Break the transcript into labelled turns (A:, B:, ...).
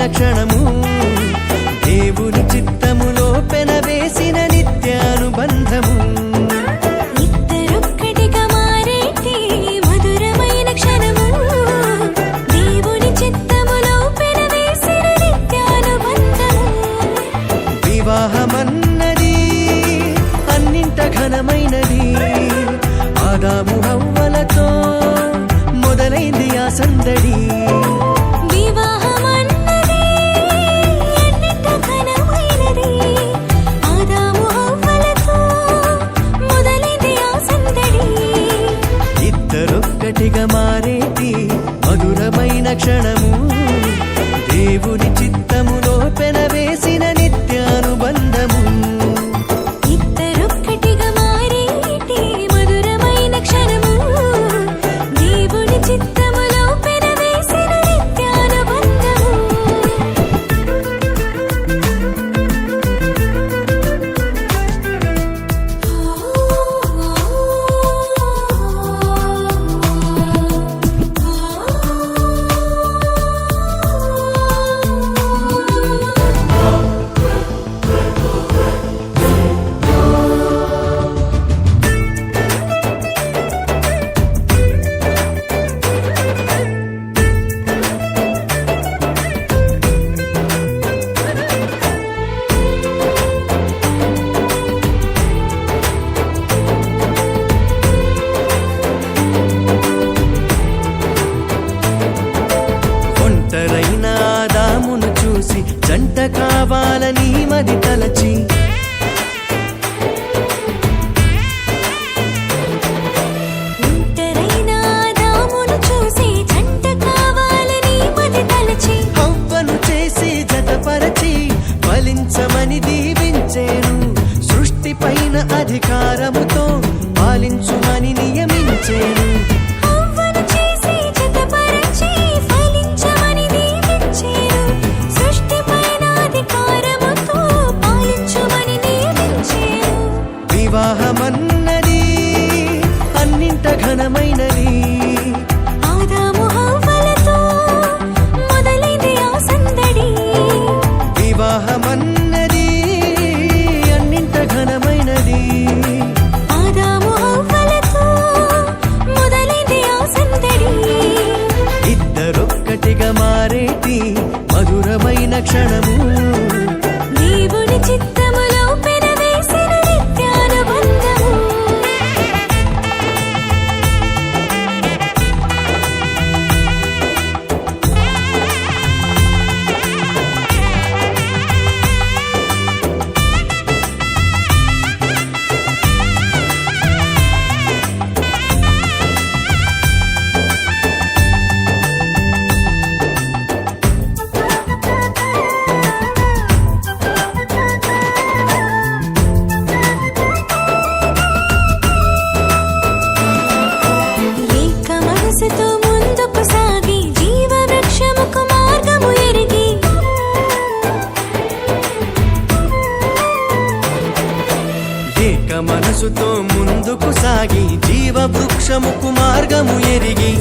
A: క్షణము దేవుని చిత్తములో పెనవేసిన నిత్యానుబంధము
B: ఇద్దరొక్కటిగా మారేటి మధురమైన క్షణము దేవుని చిత్తములో పెనవేసిన నిత్యానుబంధము
A: వివాహమన్నది అన్నింట ఘనమైనది ఆదాము హవ్వలతో మొదలైంది ఆ సందడి ఇద్దరొక్కటిగా మారేటి మధురమైన క్షణము దేవుని చిత్తములో పెనవేసిన నిత్యానుబంధము
B: ఇద్దరొక్కటిగా మారేటి మధురమైన క్షణము దేవుని చిత్తములో పెనవేసిన నిత్యానుబంధము
A: ఒంటరైన ఆదామును చూసి జంట కావాలని మది తలచి
B: ఒంటరైన ఆదామును చూసి జంట కావాలని మది తలచి
A: హవ్వను చేసి జతపరచి ఫలించమని దీవించేను సృష్టిపైన అధికారముతో పాలించుమని నియమించేను
B: హవ్వను చేసి జతపరచి ఫలించమని దీవించేను సృష్టిపైన అధికారముతో పాలించుమని నియమించేను
A: వివాహమన్నది అన్నింట ఘనమైనది
B: ఆదాము హవ్వలతో మొదలైంది ఆ సందడి
A: వివాహమన్నది అన్నింట ఘనమైనది
B: ఆదాము హవ్వలతో మొదలైంది ఆ సందడి
A: ఇద్దరొక్కటిగా మారేటి మధురమైన క్షణము
B: దేవుని చిత్తములో పెనవేసిన నిత్యానుబంధము ఏక మనసుతో ముందుకు సాగి జీవవృక్షముకు మార్గము ఎరిగి
A: ఏక మనసుతో ముందుకు సాగి జీవవృక్షముకు మార్గము ఎరిగి